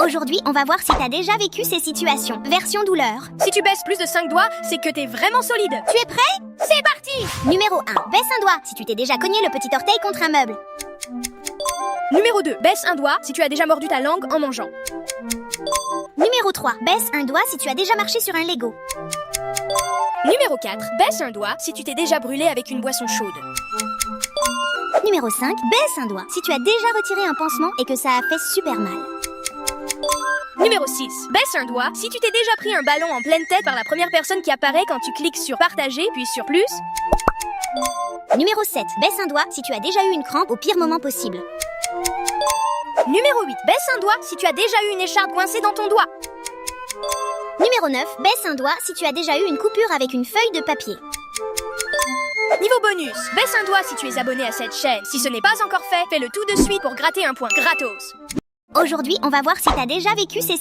Aujourd'hui, on va voir si t'as déjà vécu ces situations. Version douleur. Si tu baisses plus de 5 doigts, c'est que t'es vraiment solide. Tu es prêt? C'est parti! Numéro 1. Baisse un doigt si tu t'es déjà cogné le petit orteil contre un meuble. Numéro 2. Baisse un doigt si tu as déjà mordu ta langue en mangeant. Numéro 3. Baisse un doigt si tu as déjà marché sur un Lego. Numéro 4. Baisse un doigt si tu t'es déjà brûlé avec une boisson chaude. Numéro 5. Baisse un doigt si tu as déjà retiré un pansement et que ça a fait super mal. Numéro 6. Baisse un doigt si tu t'es déjà pris un ballon en pleine tête par la première personne qui apparaît quand tu cliques sur partager puis sur plus. Numéro 7. Baisse un doigt si tu as déjà eu une crampe au pire moment possible. Numéro 8. Baisse un doigt si tu as déjà eu une écharpe coincée dans ton doigt. Numéro 9. Baisse un doigt si tu as déjà eu une coupure avec une feuille de papier. Niveau bonus. Baisse un doigt si tu es abonné à cette chaîne. Si ce n'est pas encore fait, fais-le tout de suite pour gratter un point gratos. Aujourd'hui, on va voir si t'as déjà vécu ces